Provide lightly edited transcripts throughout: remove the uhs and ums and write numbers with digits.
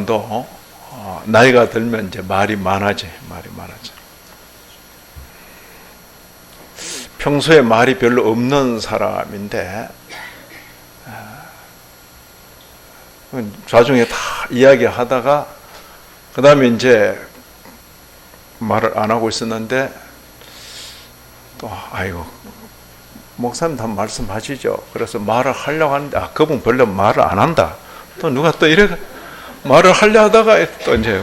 사람도 나이가 들면 이제 말이 많아져. 평소에 말이 별로 없는 사람인데 나중에 다 이야기하다가 그 다음에 이제 말을 안 하고 있었는데 또 아이고 목사님 다 말씀하시죠. 그래서 말을 하려고 하는데 그분 별로 말을 안 한다. 또 누가 또 이래 말을 하려 하다가 또 이제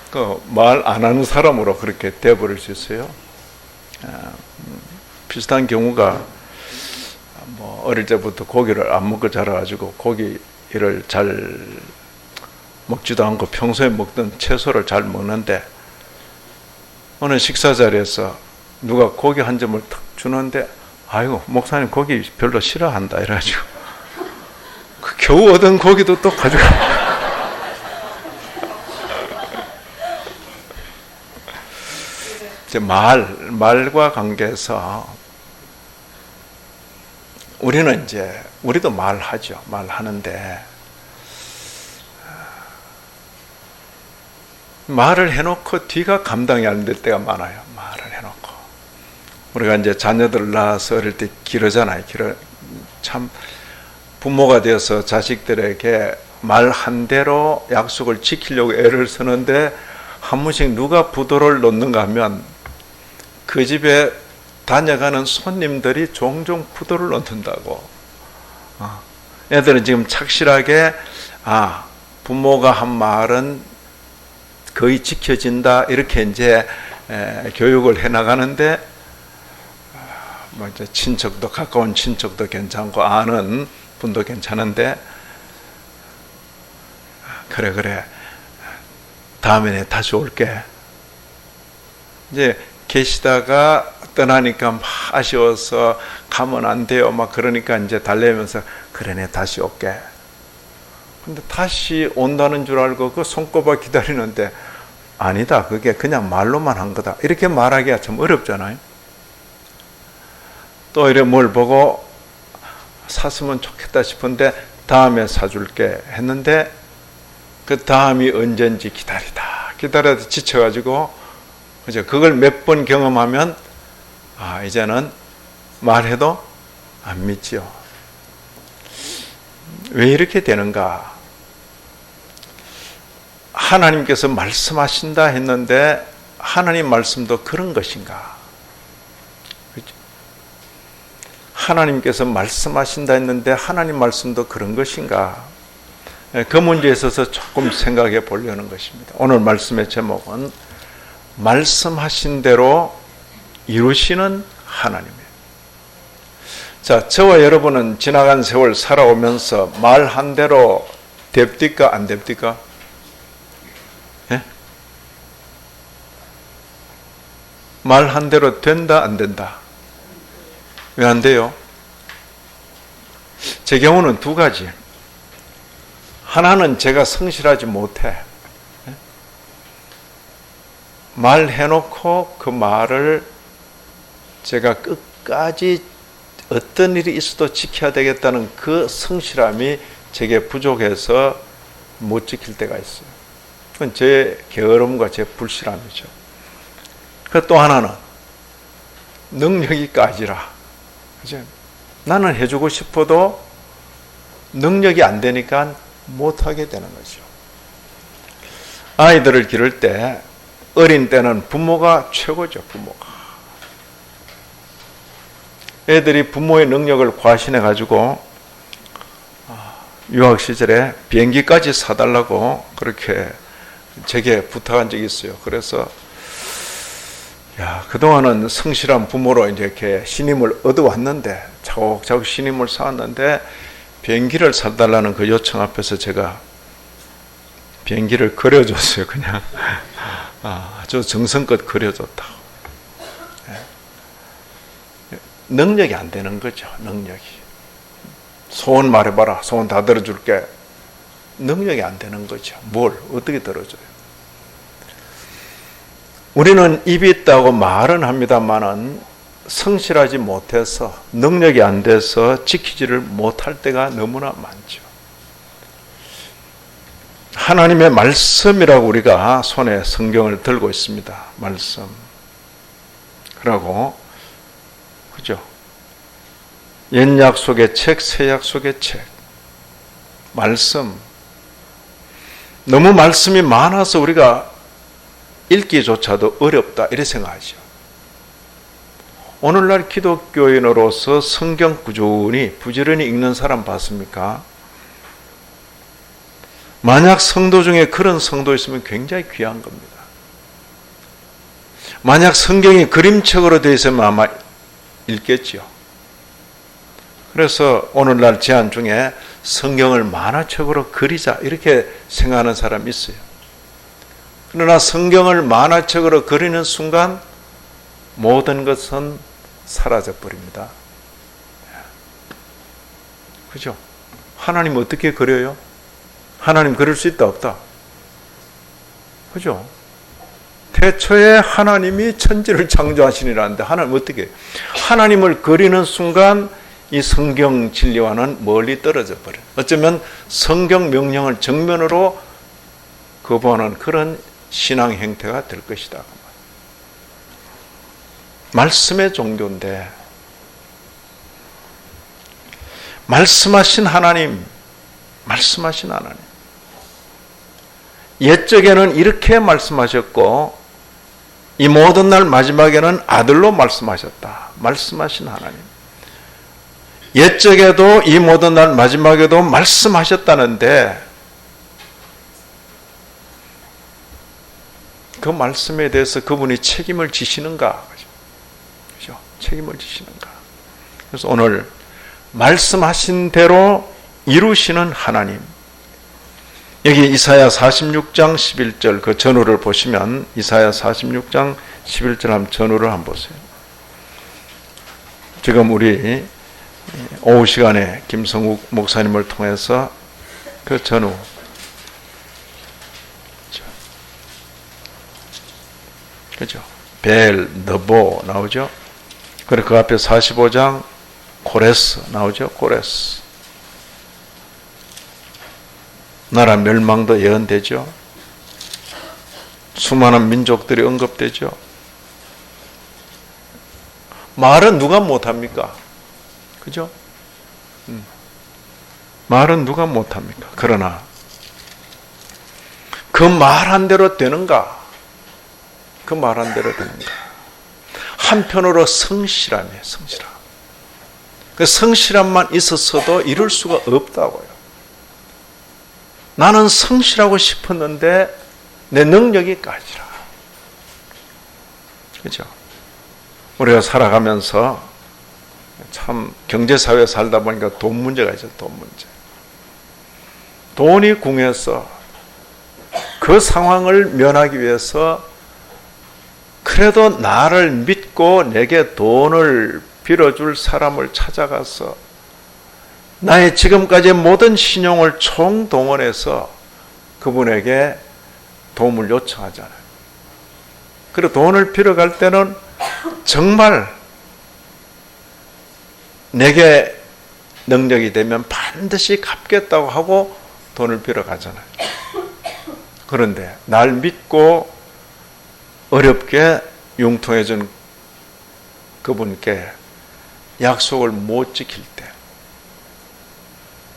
그 말 안 하는 사람으로 그렇게 돼버릴 수 있어요. 비슷한 경우가 뭐 어릴 때부터 고기를 안 먹고 자라가지고 고기를 잘 먹지도 않고 평소에 먹던 채소를 잘 먹는데 어느 식사 자리에서 누가 고기 한 점을 탁 주는데 아이고 목사님 고기 별로 싫어한다 이래가지고 그 겨우 얻은 고기도 또 가지고 이제 말과 관계에서 우리도 말하죠. 말하는데 말을 해놓고 뒤가 감당이 안 될 때가 많아요. 말을 해놓고 우리가 이제 자녀들 낳아서 어릴 때 기르잖아요. 참 부모가 되어서 자식들에게 말 한 대로 약속을 지키려고 애를 쓰는데 한 번씩 누가 부도를 놓는가 하면 그 집에 다녀가는 손님들이 종종 부도를 놓는다고. 애들은 지금 착실하게 부모가 한 말은 거의 지켜진다 이렇게 이제 교육을 해나가는데 뭐 이제 친척도 가까운 친척도 괜찮고 아는 분도 괜찮은데 그래 다음에 다시 올게. 이제 계시다가 떠나니까 막 아쉬워서 가면 안 돼요. 막 그러니까 이제 달래면서 그래 다시 올게. 근데 다시 온다는 줄 알고 그 손꼽아 기다리는데 아니다. 그게 그냥 말로만 한 거다. 이렇게 말하기가 참 어렵잖아요. 또 이래 뭘 보고 샀으면 좋겠다 싶은데 다음에 사줄게 했는데 그 다음이 언젠지 기다려도 지쳐가지고 그걸 몇 번 경험하면 이제는 말해도 안 믿지요. 왜 이렇게 되는가? 하나님께서 말씀하신다 했는데 하나님 말씀도 그런 것인가? 그렇죠? 하나님께서 말씀하신다 했는데 하나님 말씀도 그런 것인가? 그 문제에 있어서 조금 생각해 보려는 것입니다. 오늘 말씀의 제목은 말씀하신 대로 이루시는 하나님이에요. 자, 저와 여러분은 지나간 세월 살아오면서 말 한 대로 됩니까? 안 됩니까? 예? 말 한 대로 된다? 안 된다? 왜 안 돼요? 제 경우는 두 가지. 하나는 제가 성실하지 못해. 말해놓고 그 말을 제가 끝까지 어떤 일이 있어도 지켜야 되겠다는 그 성실함이 제게 부족해서 못 지킬 때가 있어요. 그건 제 게으름과 제 불실함이죠. 그 또 하나는 능력이 까지라. 그죠? 나는 해주고 싶어도 능력이 안 되니까 못하게 되는 거죠. 아이들을 기를 때 어린 때는 부모가 최고죠. 부모가. 애들이 부모의 능력을 과신해 가지고 유학 시절에 비행기까지 사달라고 그렇게 제게 부탁한 적이 있어요. 그래서 그동안은 성실한 부모로 이제 이렇게 신임을 얻어왔는데 차곡차곡 신임을 쌓았는데 비행기를 사달라는 그 요청 앞에서 제가 비행기를 그려줬어요. 그냥 아주 정성껏 그려줬다고. 능력이 안 되는 거죠. 능력이. 소원 말해봐라. 소원 다 들어줄게. 능력이 안 되는 거죠. 뭘 어떻게 들어줘요? 우리는 입이 있다고 말은 합니다만은 성실하지 못해서 능력이 안 돼서 지키지를 못할 때가 너무나 많죠. 하나님의 말씀이라고 우리가 손에 성경을 들고 있습니다. 말씀. 그러고 그죠? 옛 약속의 책, 새 약속의 책. 말씀. 너무 말씀이 많아서 우리가 읽기조차도 어렵다 이렇게 생각하죠. 오늘날 기독교인으로서 성경 꾸준히 부지런히 읽는 사람 봤습니까? 만약 성도 중에 그런 성도 있으면 굉장히 귀한 겁니다. 만약 성경이 그림책으로 되어 있으면 아마 읽겠죠. 그래서 오늘날 제안 중에 성경을 만화책으로 그리자 이렇게 생각하는 사람이 있어요. 그러나 성경을 만화책으로 그리는 순간 모든 것은 사라져 버립니다. 그죠? 하나님 어떻게 그려요? 하나님 그릴 수 있다 없다? 그죠? 태초에 하나님이 천지를 창조하시니라는데 하나님 어떻게 해요? 하나님을 그리는 순간 이 성경 진리와는 멀리 떨어져 버려요. 어쩌면 성경 명령을 정면으로 거부하는 그런 신앙 행태가 될 것이다. 말씀의 종교인데 말씀하신 하나님, 말씀하신 하나님. 옛적에는 이렇게 말씀하셨고 이 모든 날 마지막에는 아들로 말씀하셨다. 말씀하신 하나님. 옛적에도 이 모든 날 마지막에도 말씀하셨다는데 그 말씀에 대해서 그분이 책임을 지시는가? 그죠? 책임을 지시는가? 그래서 오늘 말씀하신 대로 이루시는 하나님. 여기 이사야 46장 11절 그 전후를 보시면 이사야 46장 11절 한번 전후를 한번 보세요. 지금 우리 오후 시간에 김성욱 목사님을 통해서 그 전후 그죠? 벨, 너보 나오죠? 그리고 그 앞에 45장 고레스 나오죠? 고레스. 나라 멸망도 예언되죠? 수많은 민족들이 언급되죠? 말은 누가 못합니까? 그죠? 말은 누가 못합니까? 그러나 그 말한 대로 되는가? 그 말한 대로 되는가? 한편으로 성실함이에요. 성실함. 그 성실함만 있었어도 이룰 수가 없다고요. 나는 성실하고 싶었는데 내 능력이 까지라. 그죠? 우리가 살아가면서 참 경제사회에 살다 보니까 돈 문제가 있어요. 돈 문제. 돈이 궁해서 그 상황을 면하기 위해서 그래도 나를 믿고 내게 돈을 빌어줄 사람을 찾아가서 나의 지금까지의 모든 신용을 총동원해서 그분에게 도움을 요청하잖아요. 그리고 돈을 빌어갈 때는 정말 내게 능력이 되면 반드시 갚겠다고 하고 돈을 빌어가잖아요. 그런데 날 믿고 어렵게 융통해준 그분께 약속을 못 지킬 때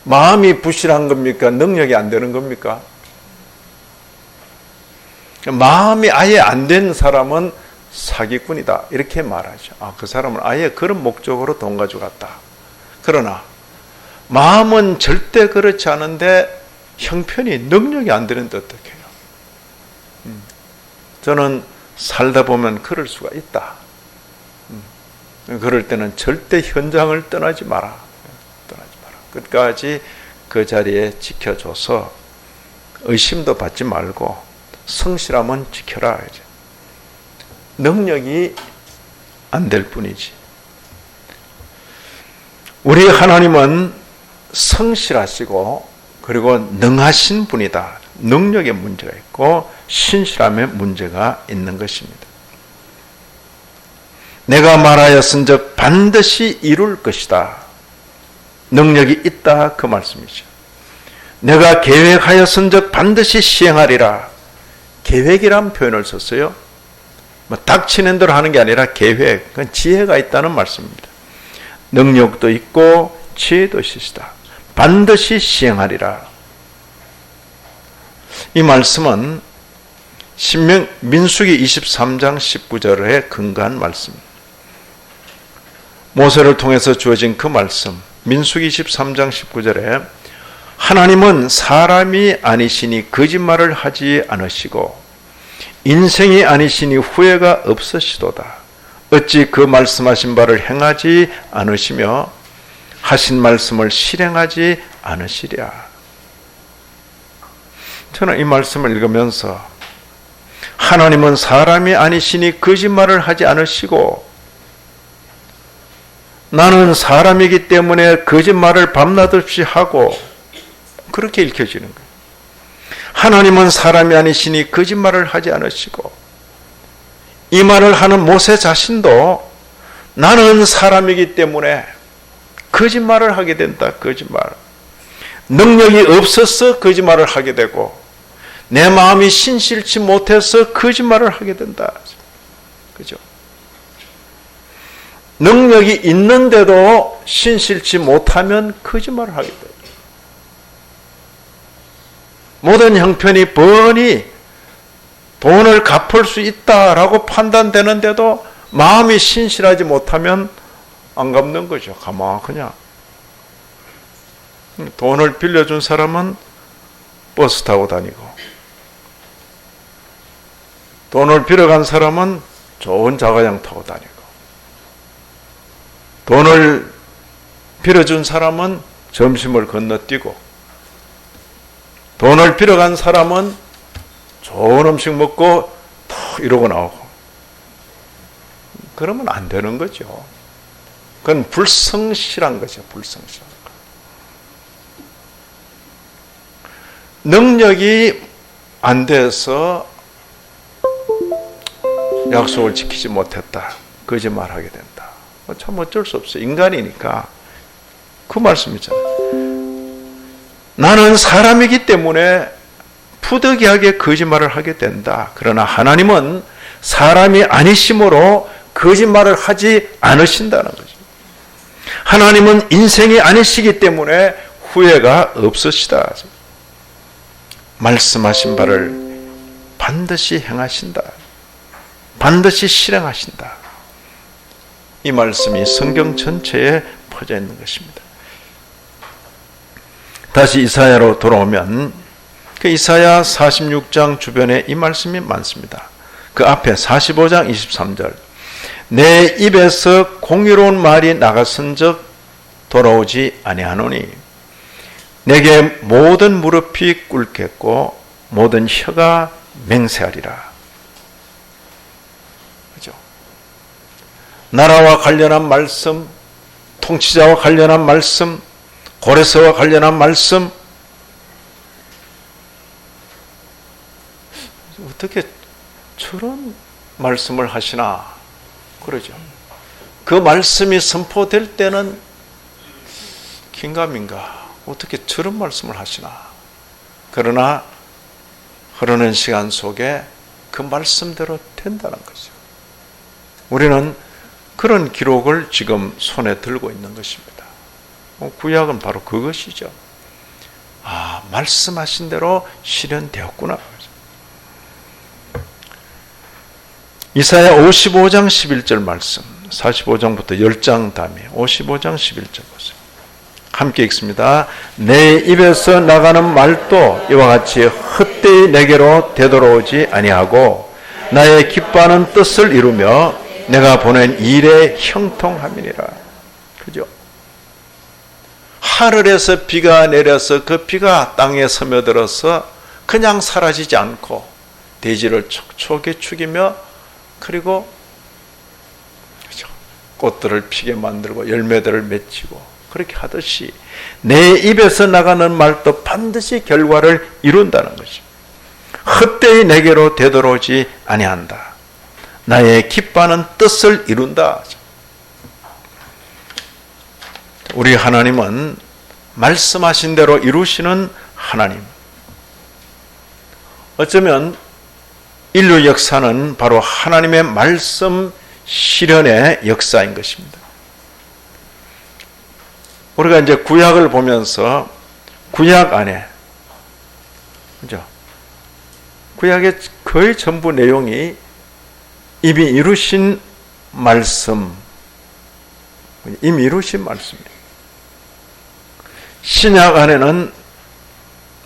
마음이 부실한 겁니까? 능력이 안 되는 겁니까? 마음이 아예 안 된 사람은 사기꾼이다 이렇게 말하죠. 그 사람은 아예 그런 목적으로 돈 가져갔다. 그러나 마음은 절대 그렇지 않은데 형편이 능력이 안 되는데 어떻게 해요? 저는 살다 보면 그럴 수가 있다. 그럴 때는 절대 현장을 떠나지 마라. 떠나지 마라. 끝까지 그 자리에 지켜줘서 의심도 받지 말고 성실함은 지켜라. 이제. 능력이 안 될 뿐이지. 우리 하나님은 성실하시고 그리고 능하신 분이다. 능력에 문제가 있고 신실함에 문제가 있는 것입니다. 내가 말하였은즉 반드시 이룰 것이다. 능력이 있다 그 말씀이죠. 내가 계획하였은즉 반드시 시행하리라. 계획이란 표현을 썼어요. 닥치는 대로 하는 게 아니라 계획, 그건 지혜가 있다는 말씀입니다. 능력도 있고 지혜도 있으시다. 반드시 시행하리라. 이 말씀은 민수기 23장 19절에 근거한 말씀입니다. 모세를 통해서 주어진 그 말씀, 민수기 23장 19절에 하나님은 사람이 아니시니 거짓말을 하지 않으시고 인생이 아니시니 후회가 없으시도다. 어찌 그 말씀하신 바를 행하지 않으시며 하신 말씀을 실행하지 않으시랴. 저는 이 말씀을 읽으면서 하나님은 사람이 아니시니 거짓말을 하지 않으시고 나는 사람이기 때문에 거짓말을 밤낮 없이 하고, 그렇게 읽혀지는 거예요. 하나님은 사람이 아니시니 거짓말을 하지 않으시고, 이 말을 하는 모세 자신도 나는 사람이기 때문에 거짓말을 하게 된다. 거짓말. 능력이 없어서 거짓말을 하게 되고 내 마음이 신실치 못해서 거짓말을 하게 된다. 그죠? 능력이 있는데도 신실치 못하면 거짓말을 하게 돼요. 모든 형편이 뻔히 돈을 갚을 수 있다라고 판단되는데도 마음이 신실하지 못하면 안 갚는 거죠. 그냥. 돈을 빌려준 사람은 버스 타고 다니고, 돈을 빌어간 사람은 좋은 자가용 타고 다니고, 돈을 빌어준 사람은 점심을 건너뛰고, 돈을 빌어간 사람은 좋은 음식 먹고 탁 이러고 나오고. 그러면 안 되는 거죠. 그건 불성실한 거죠. 불성실한 거. 능력이 안 돼서 약속을 지키지 못했다. 거짓말하게 된다. 참 어쩔 수 없어요. 인간이니까. 그 말씀이잖아요. 나는 사람이기 때문에 부득이하게 거짓말을 하게 된다. 그러나 하나님은 사람이 아니심으로 거짓말을 하지 않으신다는 거죠. 하나님은 인생이 아니시기 때문에 후회가 없으시다. 말씀하신 바를 반드시 행하신다. 반드시 실행하신다. 이 말씀이 성경 전체에 퍼져 있는 것입니다. 다시 이사야로 돌아오면 그 이사야 46장 주변에 이 말씀이 많습니다. 그 앞에 45장 23절 내 입에서 공의로운 말이 나갔은즉 돌아오지 아니하노니 내게 모든 무릎이 꿇겠고 모든 혀가 맹세하리라. 그죠? 나라와 관련한 말씀, 통치자와 관련한 말씀, 고레스와 관련한 말씀, 어떻게 저런 말씀을 하시나 그러죠. 그 말씀이 선포될 때는 긴가민가 어떻게 저런 말씀을 하시나. 그러나 흐르는 시간 속에 그 말씀대로 된다는 거죠. 우리는 그런 기록을 지금 손에 들고 있는 것입니다. 구약은 바로 그것이죠. 말씀하신 대로 실현되었구나. 이사야 55장 11절 말씀, 45장부터 10장 다음에 55장 11절 보세요. 함께 읽습니다. 내 입에서 나가는 말도 이와 같이 헛되이 내게로 되돌아오지 아니하고 나의 기뻐하는 뜻을 이루며 내가 보낸 일에 형통함이니라. 그죠? 하늘에서 비가 내려서 그 비가 땅에 스며들어서 그냥 사라지지 않고 대지를 촉촉히 죽이며 그리고 꽃들을 피게 만들고 열매들을 맺히고 그렇게 하듯이 내 입에서 나가는 말도 반드시 결과를 이룬다는 것이. 헛되이 내게로 되돌아오지 아니한다. 나의 기뻐하는 뜻을 이룬다. 우리 하나님은 말씀하신 대로 이루시는 하나님. 어쩌면 인류 역사는 바로 하나님의 말씀 실현의 역사인 것입니다. 우리가 이제 구약을 보면서 구약 안에, 그죠? 구약의 거의 전부 내용이 이미 이루신 말씀, 이미 이루신 말씀이에요. 신약 안에는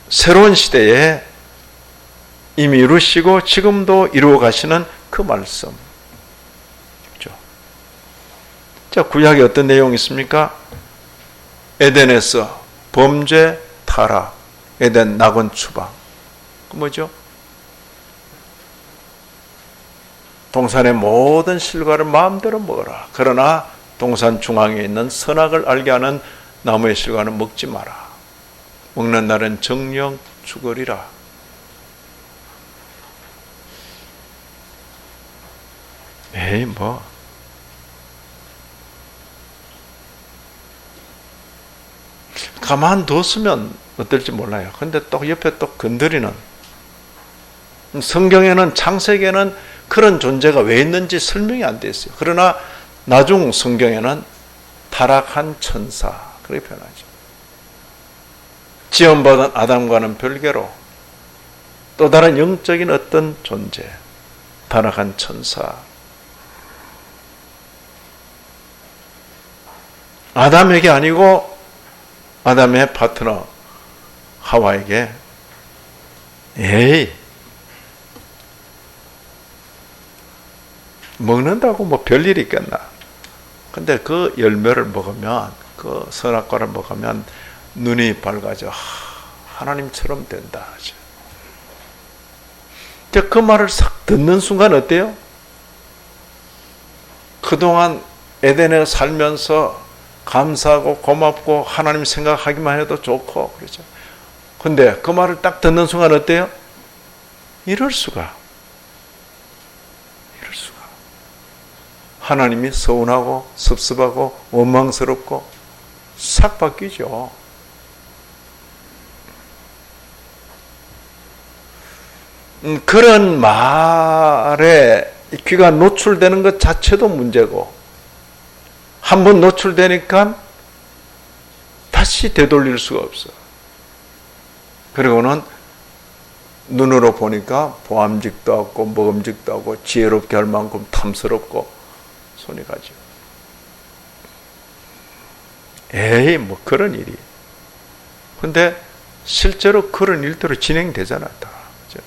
새로운 시대에 이미 이루시고 지금도 이루어 가시는 그 말씀. 그렇죠? 자, 구약에 어떤 내용이 있습니까? 에덴에서 범죄, 타락, 에덴 낙원 추방. 그 뭐죠? 동산의 모든 실과를 마음대로 먹어라. 그러나 동산 중앙에 있는 선악을 알게 하는 나무의 실과는 먹지 마라. 먹는 날은 정령 죽으리라. 에이, 뭐. 가만뒀으면 어떨지 몰라요. 근데 또 옆에 또 건드리는. 성경에는, 창세기에는 그런 존재가 왜 있는지 설명이 안 돼 있어요. 그러나 나중 성경에는 타락한 천사, 그렇게 표현하죠. 지원받은 아담과는 별개로 또 다른 영적인 어떤 존재, 타락한 천사. 아담에게 아니고 아담의 파트너 하와에게, 에이, 먹는다고 뭐 별일이 있겠나. 근데 그 열매를 먹으면, 그 선악과를 먹으면 눈이 밝아져 하나님처럼 된다. 그 말을 싹 듣는 순간 어때요? 그동안 에덴에 살면서 감사하고 고맙고 하나님 생각하기만 해도 좋고 그렇죠. 근데 그 말을 딱 듣는 순간 어때요? 이럴 수가. 하나님이 서운하고 섭섭하고 원망스럽고 싹 바뀌죠. 그런 말에 귀가 노출되는 것 자체도 문제고, 한번 노출되니까 다시 되돌릴 수가 없어. 그리고는 눈으로 보니까 보암직도 하고 먹음직도 하고 지혜롭게 할 만큼 탐스럽고 손이 가죠. 에이, 뭐 그런 일이. 근데 실제로 그런 일대로 진행되잖아. 다. 그죠?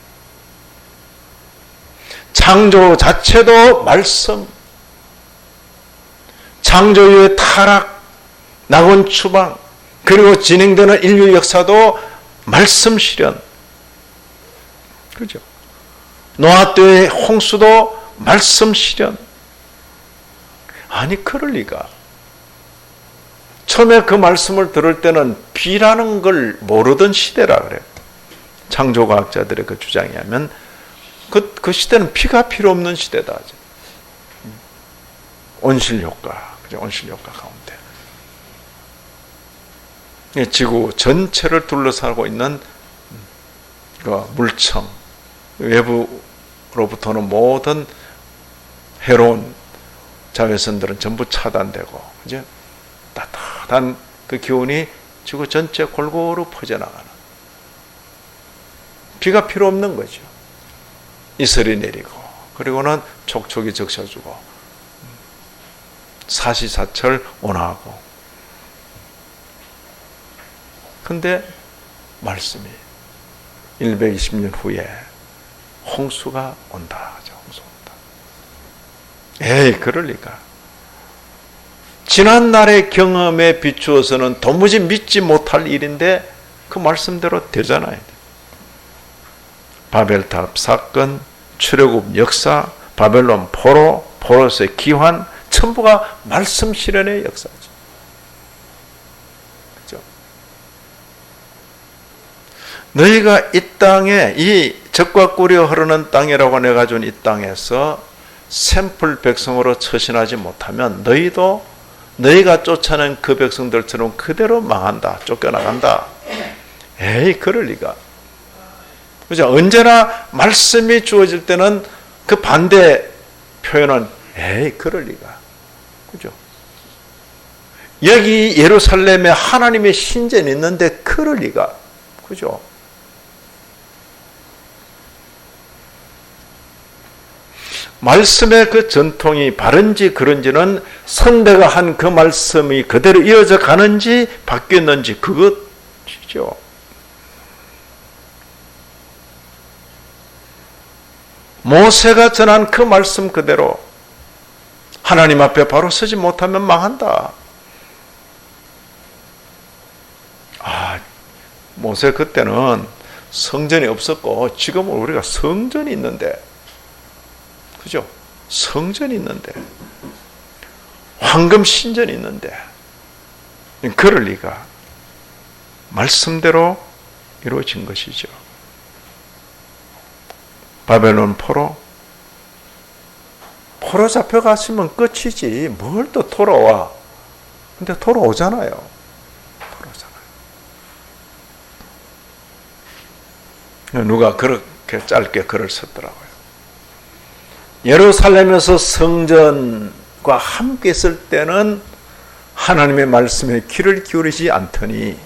창조 자체도 말씀, 창조 이후의 타락, 낙원 추방, 그리고 진행되는 인류 역사도 말씀 실현. 그죠? 노아 때의 홍수도 말씀 실현. 아니, 그럴 리가. 처음에 그 말씀을 들을 때는 비라는 걸 모르던 시대라 그래요. 창조과학자들의 그 주장에 하면 그 시대는 피가 필요 없는 시대다. 온실효과, 그죠? 온실효과 가운데. 지구 전체를 둘러싸고 있는 그 물청, 외부로부터는 모든 해로운 자외선들은 전부 차단되고, 그죠? 따뜻한 그 기운이 지구 전체 골고루 퍼져나가는. 비가 필요 없는 거죠. 이슬이 내리고, 그리고는 촉촉이 적셔주고, 사시사철 온화하고. 근데 말씀이 120년 후에 홍수가 온다. 홍수 온다. 에이, 그럴 리가. 지난날의 경험에 비추어서는 도무지 믿지 못할 일인데 그 말씀대로 되잖아요. 바벨탑 사건, 출애굽 역사, 바벨론 포로, 포로스의 기환, 전부가 말씀 실현의 역사죠. 그렇죠? 너희가 이 땅에, 이 젖과 꿀이 흐르는 땅이라고 내가 준 이 땅에서 샘플 백성으로 처신하지 못하면 너희가 쫓아낸 그 백성들처럼 그대로 망한다, 쫓겨나간다. 에이, 그럴 리가. 그죠? 언제나 말씀이 주어질 때는 그 반대 표현은 에이, 그럴 리가. 그죠? 여기 예루살렘에 하나님의 신전이 있는데 그럴 리가. 그죠? 말씀의 그 전통이 바른지 그런지는 선대가 한 그 말씀이 그대로 이어져 가는지 바뀌었는지 그것이죠. 모세가 전한 그 말씀 그대로 하나님 앞에 바로 서지 못하면 망한다. 모세 그때는 성전이 없었고 지금은 우리가 성전이 있는데, 그죠? 성전이 있는데, 황금 신전이 있는데, 그럴 리가. 말씀대로 이루어진 것이죠. 바벨론 포로 잡혀갔으면 끝이지 뭘 또 돌아와. 근데 돌아오잖아요. 누가 그렇게 짧게 글을 썼더라고요. 예루살렘에서 성전과 함께 있을 때는 하나님의 말씀에 귀를 기울이지 않더니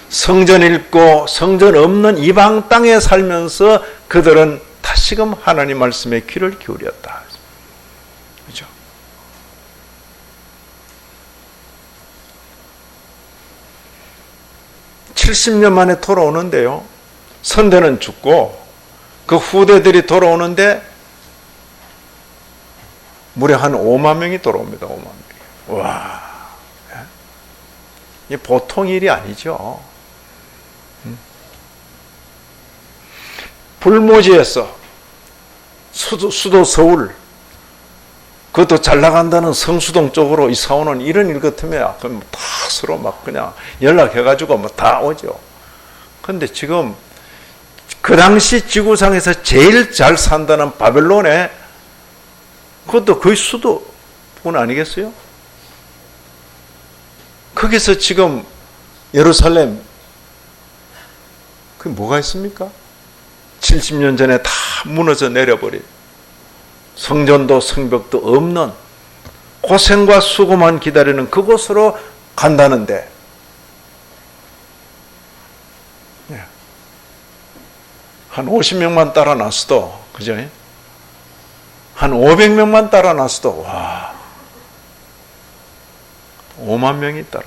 성전 읽고 성전 없는 이방 땅에 살면서 그들은 다시금 하나님 말씀에 귀를 기울였다. 그죠? (70년) 만에 돌아오는데요, 선대는 죽고 그 후대들이 돌아오는데 무려 한 5만 명이 돌아옵니다. 5만 명이. 와, 이게 보통 일이 아니죠. 불모지에서 수도 서울, 그것도 잘 나간다는 성수동 쪽으로 이사 오는 이런 일 같으면 그럼 다 서로 막 그냥 연락해가지고 뭐 다 오죠. 그런데 지금 그 당시 지구상에서 제일 잘 산다는 바벨론에, 그것도 거의 수도권 아니겠어요? 거기서 지금 예루살렘, 그게 뭐가 있습니까? 70년 전에 다 무너져 내려버린, 성전도 성벽도 없는 고생과 수고만 기다리는 그곳으로 간다는데, 한 50명만 따라 놨어도, 그죠? 한 500명만 따라 놨어도, 와, 5만 명이 따라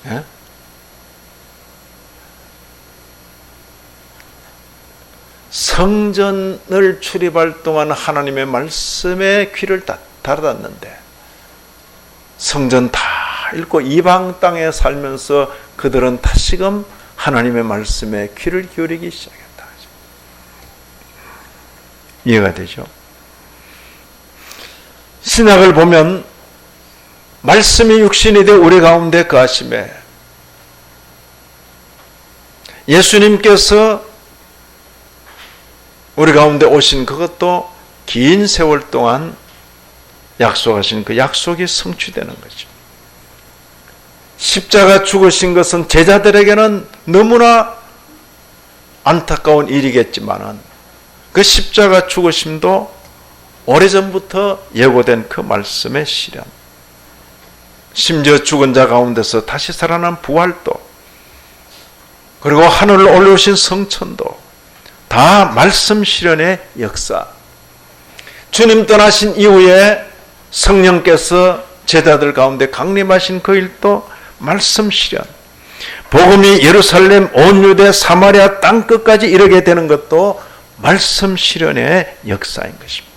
놨다. 예? 성전을 출입할 동안 하나님의 말씀에 귀를 닫았는데, 성전 다 읽고 이방 땅에 살면서 그들은 다시금 하나님의 말씀에 귀를 기울이기 시작했다. 이해가 되죠? 신약을 보면 말씀이 육신이 되어 우리 가운데 거하심에 예수님께서 우리 가운데 오신 그것도 긴 세월 동안 약속하신 그 약속이 성취되는 거죠. 십자가 죽으신 것은 제자들에게는 너무나 안타까운 일이겠지만은 그 십자가 죽으심도 오래전부터 예고된 그 말씀의 실현, 심지어 죽은 자 가운데서 다시 살아난 부활도, 그리고 하늘로 올라오신 성천도 다 말씀 실현의 역사. 주님 떠나신 이후에 성령께서 제자들 가운데 강림하신 그 일도 말씀 실현. 복음이 예루살렘 온 유대 사마리아 땅 끝까지 이르게 되는 것도 말씀 실현의 역사인 것입니다.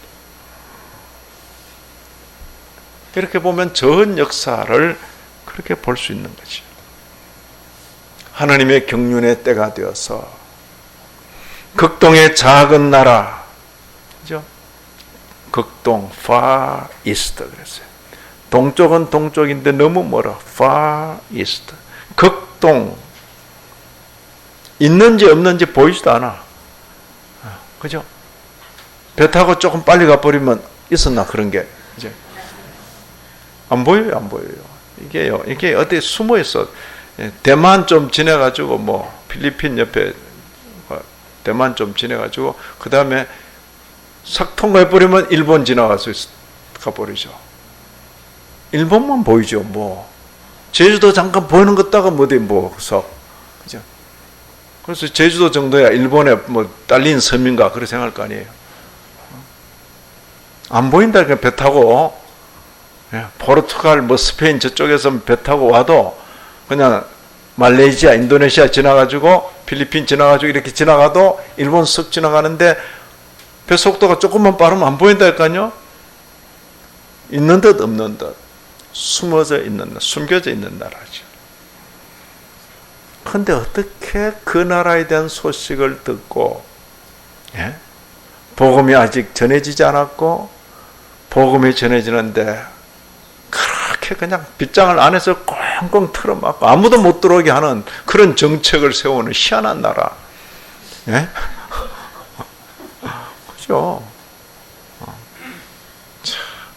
이렇게 보면 전 역사를 그렇게 볼 수 있는 거죠. 하나님의 경륜의 때가 되어서 극동의 작은 나라, 그죠? 극동, far east 그랬어요. 동쪽은 동쪽인데 너무 멀어. far east. 극동. 있는지 없는지 보이지도 않아. 그죠? 배 타고 조금 빨리 가버리면 있었나 그런 게. 그죠? 안 보여요, 안 보여요. 이게 어디 숨어 있어. 대만 좀 지내가지고 뭐 필리핀 옆에 대만 좀 지내가지고 그 다음에 싹 통과해버리면 일본 지나가서 가버리죠. 일본만 보이죠. 뭐 제주도 잠깐 보이는 것다가 어디 뭐서 그죠? 그래서 제주도 정도야 일본에 뭐 딸린 섬인가 그렇게 생각할 거 아니에요. 안 보인다. 그냥 배 타고 포르투갈 뭐 스페인 저쪽에서 배 타고 와도 그냥 말레이시아 인도네시아 지나가지고 필리핀 지나가지고 이렇게 지나가도 일본 쓱 지나가는데 배 속도가 조금만 빠르면 안 보인다니까요. 있는 듯 없는 듯 숨어져 있는 숨겨져 있는 나라죠. 그런데 어떻게 그 나라에 대한 소식을 듣고 복음이 아직 전해지지 않았고 복음이 전해지는데 그렇게 그냥 빗장을 안에서 꽁꽁 틀어막고 아무도 못 들어오게 하는 그런 정책을 세우는 희한한 나라. 그죠?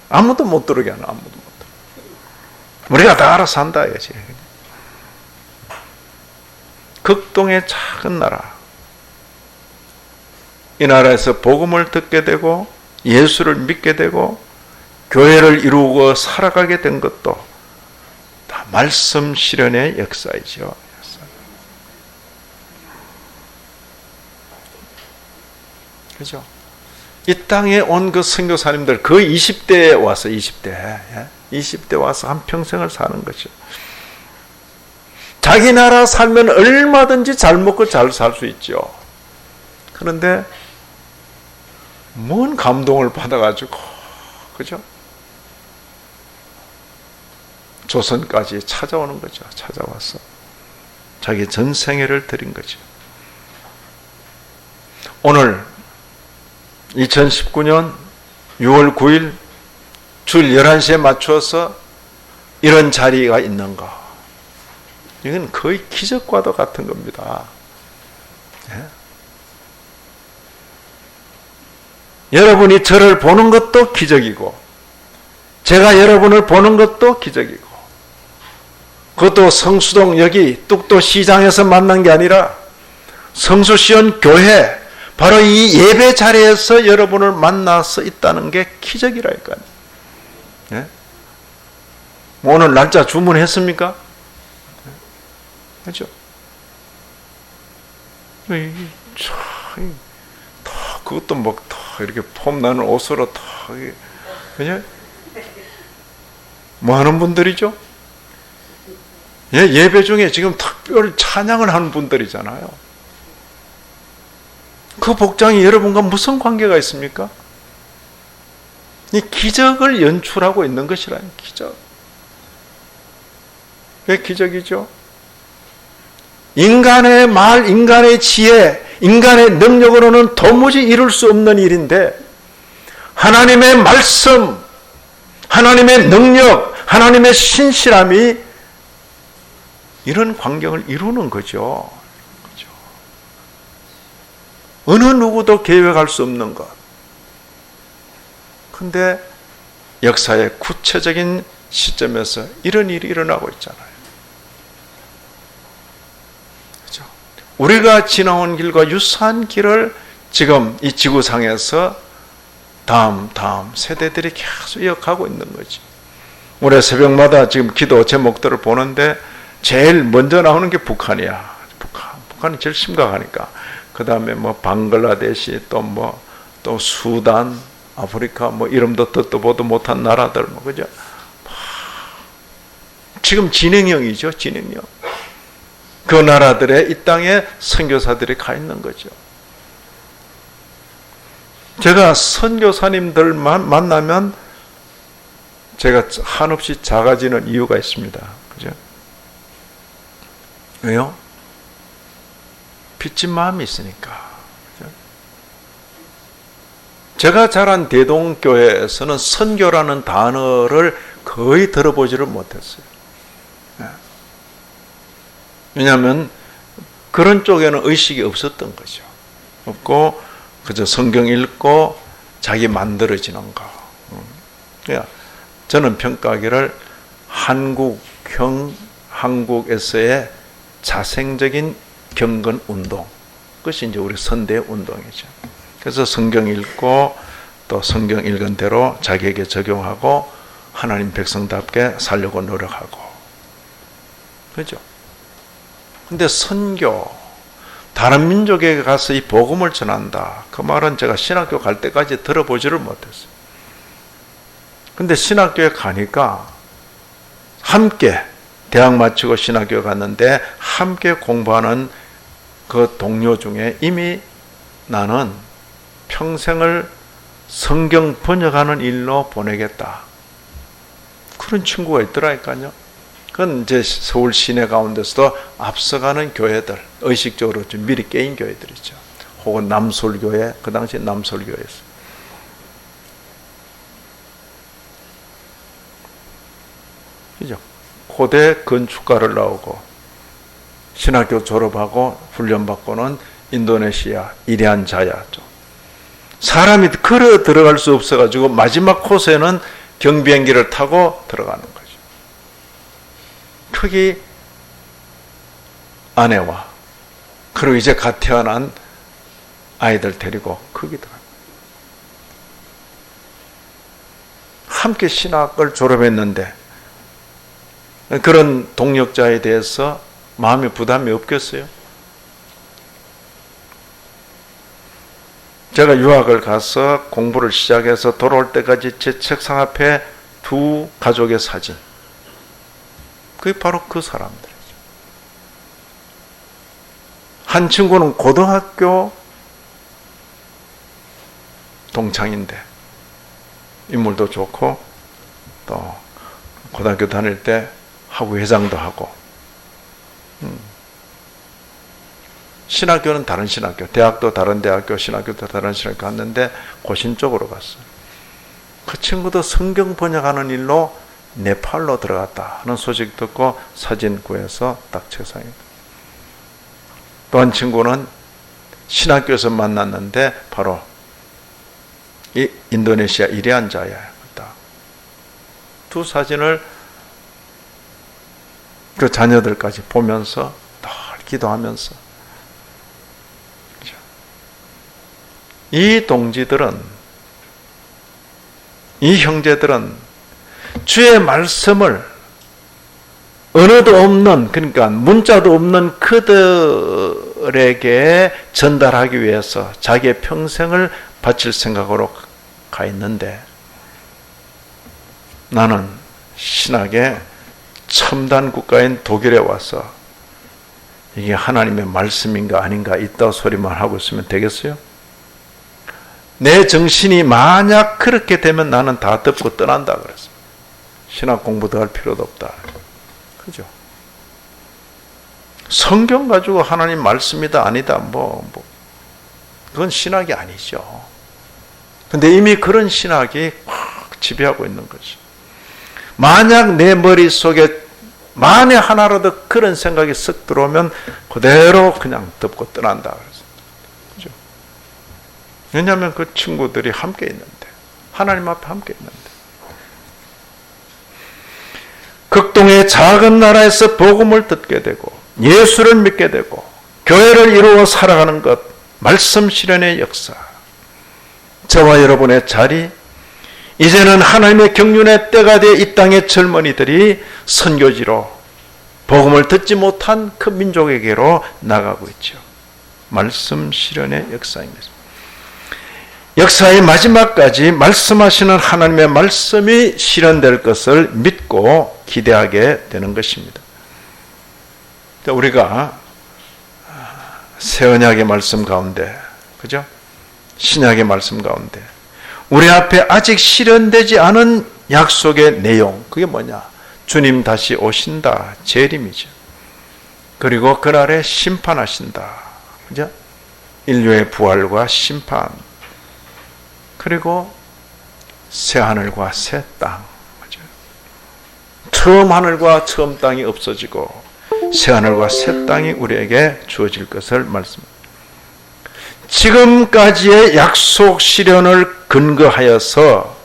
아무도 못 들어오게 하는 아무도 못 들어오게. 우리가 다 알아서 한다 이거지. 극동의 작은 나라. 이 나라에서 복음을 듣게 되고 예수를 믿게 되고 교회를 이루고 살아가게 된 것도 다 말씀 실현의 역사이죠. 그죠? 이 땅에 온 그 선교사님들 그 20대에 와서 20대 와서 한평생을 사는 거죠. 자기 나라 살면 얼마든지 잘 먹고 잘 살 수 있죠. 그런데 뭔 감동을 받아가지고 그죠? 조선까지 찾아오는 거죠. 찾아와서 자기 전생애를 드린 거죠. 오늘 2019년 6월 9일 주일 11시에 맞추어서 이런 자리가 있는 거, 이건 거의 기적과도 같은 겁니다. 여러분이 저를 보는 것도 기적이고 제가 여러분을 보는 것도 기적이고, 그것도 성수동 여기 뚝도 시장에서 만난 게 아니라 성수시원 교회 바로 이 예배 자리에서 여러분을 만나서 있다는 게 기적이랄까요. 오늘 날짜 주문했습니까? 그렇죠? 그것도 뭐 이렇게 폼 나는 옷으로 그냥 뭐 하는 분들이죠? 예배 중에 지금 특별 찬양을 하는 분들이잖아요. 그 복장이 여러분과 무슨 관계가 있습니까? 이 기적을 연출하고 있는 것이라는 기적. 왜 기적이죠? 인간의 말, 인간의 지혜, 인간의 능력으로는 도무지 이룰 수 없는 일인데 하나님의 말씀, 하나님의 능력, 하나님의 신실함이 이런 광경을 이루는 거죠. 어느 누구도 계획할 수 없는 것. 그런데 역사의 구체적인 시점에서 이런 일이 일어나고 있잖아요. 그렇죠? 우리가 지나온 길과 유사한 길을 지금 이 지구상에서 다음 세대들이 계속 이어가고 있는 거지. 올해 새벽마다 지금 기도 제목들을 보는데 제일 먼저 나오는 게 북한이야. 북한이 제일 심각하니까. 그 다음에 뭐 방글라데시, 또 수단, 아프리카, 뭐 이름도 듣도 보도 못한 나라들, 뭐 그죠? 지금 진행형이죠, 진행형. 그 나라들의 이 땅에 선교사들이 가 있는 거죠. 제가 선교사님들만 만나면 제가 한없이 작아지는 이유가 있습니다. 그죠? 왜요? 빚진 마음이 있으니까. 그죠? 제가 자란 대동교회에서는 선교라는 단어를 거의 들어보지를 못했어요. 왜냐하면 그런 쪽에는 의식이 없었던 거죠. 없고 그저 성경 읽고 자기 만들어지는 거. 저는 평가하기를 한국형 한국에서의 자생적인 경건 운동, 그것이 이제 우리 선대 운동이죠. 그래서 성경 읽고 또 성경 읽은 대로 자기에게 적용하고 하나님 백성답게 살려고 노력하고, 그죠? 근데 선교, 다른 민족에 가서 이 복음을 전한다, 그 말은 제가 신학교 갈 때까지 들어보지를 못했어요. 근데 신학교에 가니까 함께 대학 마치고 신학교에 갔는데 함께 공부하는 그 동료 중에 이미 나는 평생을 성경 번역하는 일로 보내겠다, 그런 친구가 있더라니까요. 그건 이제 서울 시내 가운데서도 앞서가는 교회들, 의식적으로 좀 미리 깨인 교회들이죠. 혹은 남솔교회, 그 당시 남솔교회였어요. 그죠? 고대 건축가를 나오고 신학교 졸업하고 훈련받고는 인도네시아 이리안 자야죠. 사람이 걸어 들어갈 수 없어가지고 마지막 코스에는 경비행기를 타고 들어가는 거죠. 거기 아내와 그리고 이제 갓 태어난 아이들 데리고 거기 들어갑니다. 함께 신학을 졸업했는데 그런 동역자에 대해서 마음의 부담이 없겠어요? 제가 유학을 가서 공부를 시작해서 돌아올 때까지 제 책상 앞에 두 가족의 사진, 그게 바로 그 사람들이죠. 한 친구는 고등학교 동창인데 인물도 좋고 또 고등학교 다닐 때 학우 회장도 하고, 신학교는 다른 신학교, 대학도 다른 대학교, 신학교도 다른 신학교 갔는데 고신 쪽으로 갔어요. 그 친구도 성경 번역하는 일로 네팔로 들어갔다 하는 소식 듣고 사진 구해서 딱 책상에. 또 한 친구는 신학교에서 만났는데 바로 이 인도네시아 이리안 자야였다. 두 사진을 그 자녀들까지 보면서 늘 기도하면서, 이 동지들은, 이 형제들은 주의 말씀을 언어도 없는, 그러니까 문자도 없는 그들에게 전달하기 위해서 자기의 평생을 바칠 생각으로 가 있는데, 나는 신학의 첨단 국가인 독일에 와서 이게 하나님의 말씀인가 아닌가 있다 소리만 하고 있으면 되겠어요? 내 정신이 만약 그렇게 되면 나는 다 덮고 떠난다 그랬어요. 신학 공부도 할 필요도 없다. 그죠? 성경 가지고 하나님 말씀이다 아니다 그건 신학이 아니죠. 근데 이미 그런 신학이 확 지배하고 있는 거죠. 만약 내 머릿속에 만에 하나라도 그런 생각이 쓱 들어오면 그대로 그냥 덮고 떠난다 그랬어요. 그죠? 왜냐하면 그 친구들이 함께 있는데, 하나님 앞에 함께 있는데. 극동의 작은 나라에서 복음을 듣게 되고 예수를 믿게 되고 교회를 이루어 살아가는 것, 말씀 실현의 역사. 저와 여러분의 자리, 이제는 하나님의 경륜의 때가 돼 이 땅의 젊은이들이 선교지로 복음을 듣지 못한 그 민족에게로 나가고 있죠. 말씀 실현의 역사인 것입니다. 역사의 마지막까지 말씀하시는 하나님의 말씀이 실현될 것을 믿고 기대하게 되는 것입니다. 우리가 새 언약의 말씀 가운데, 그죠? 신약의 말씀 가운데 우리 앞에 아직 실현되지 않은 약속의 내용, 그게 뭐냐? 주님 다시 오신다, 재림이죠. 그리고 그날에 심판하신다, 그죠? 인류의 부활과 심판, 그리고 새 하늘과 새 땅, 그죠? 처음 하늘과 처음 땅이 없어지고 새 하늘과 새 땅이 우리에게 주어질 것을 말씀합니다. 지금까지의 약속 실현을 근거하여서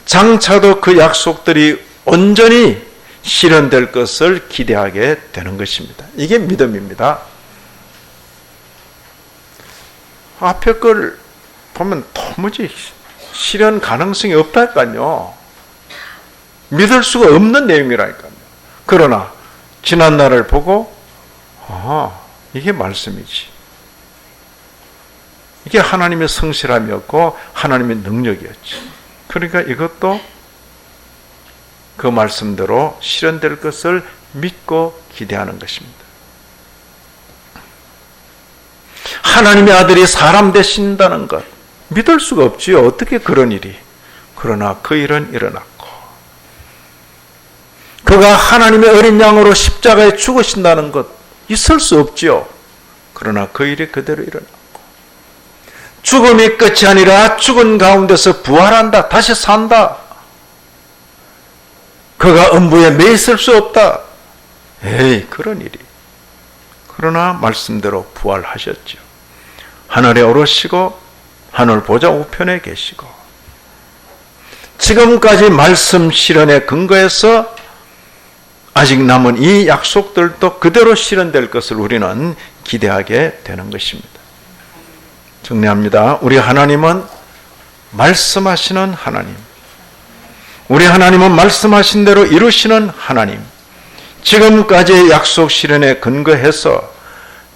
장차도 그 약속들이 온전히 실현될 것을 기대하게 되는 것입니다. 이게 믿음입니다. 앞에 걸 보면 도무지 실현 가능성이 없다니까요. 믿을 수가 없는 내용이라니까요. 그러나 지난 날을 보고 이게 말씀이지. 이게 하나님의 성실함이었고 하나님의 능력이었지. 그러니까 이것도 그 말씀대로 실현될 것을 믿고 기대하는 것입니다. 하나님의 아들이 사람 되신다는 것 믿을 수가 없지요. 어떻게 그런 일이. 그러나 그 일은 일어났고 그가 하나님의 어린 양으로 십자가에 죽으신다는 것 있을 수 없지요. 그러나 그 일이 그대로 일어났고 죽음이 끝이 아니라 죽은 가운데서 부활한다. 다시 산다. 그가 음부에 매 있을 수 없다. 에이, 그런 일이. 그러나 말씀대로 부활하셨죠. 하늘에 오르시고 하늘 보좌 우편에 계시고 지금까지 말씀 실현에 근거해서 아직 남은 이 약속들도 그대로 실현될 것을 우리는 기대하게 되는 것입니다. 정리합니다. 우리 하나님은 말씀하시는 하나님. 우리 하나님은 말씀하신 대로 이루시는 하나님. 지금까지의 약속 실현에 근거해서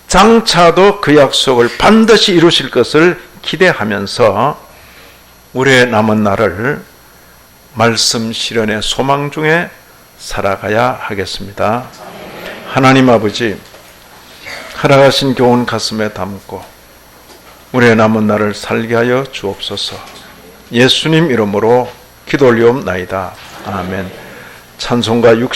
장차도 그 약속을 반드시 이루실 것을 기대하면서 우리의 남은 날을 말씀 실현의 소망 중에 살아가야 하겠습니다. 하나님 아버지, 허락하신 교훈 가슴에 담고 우리의 남은 날을 살게 하여 주옵소서. 예수님 이름으로 기도 올리옵나이다. 아멘. 찬송가 60